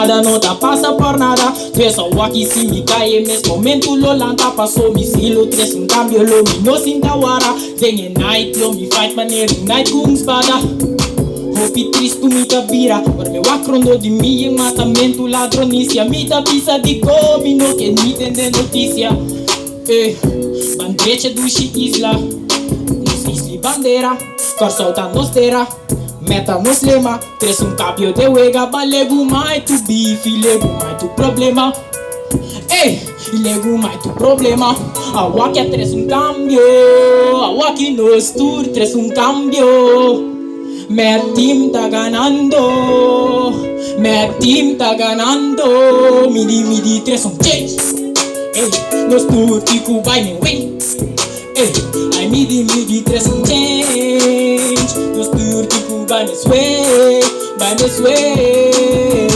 nada, não tá passa por nada. Tu é só aqui se me cai, nesse momento lolanta passou me silo, tres um cambio, lo me no sinta wara. Vem night, lo me fight maneiro, night com espada. Hopi triste me tabira, por meu acrondo de mim em matamento, ladronícia. Me da pisa de come, não quer me entender notícia. Bandrecha do isla, nos isli bandeira, cor solta nos terra. Meta nos lema, tres um cambio de wega, balego mais tu bife, lego mais tu problema. Lego mais tu problema. Awa que tres um cambio, awa que nos tour, tres um cambio. Meu team tá ganando, meu team tá ganando. Midi, tres um change. Nos tour tico vai me win. Ai midi, tres um change. Nos tour tico vai me sway, vai me sway.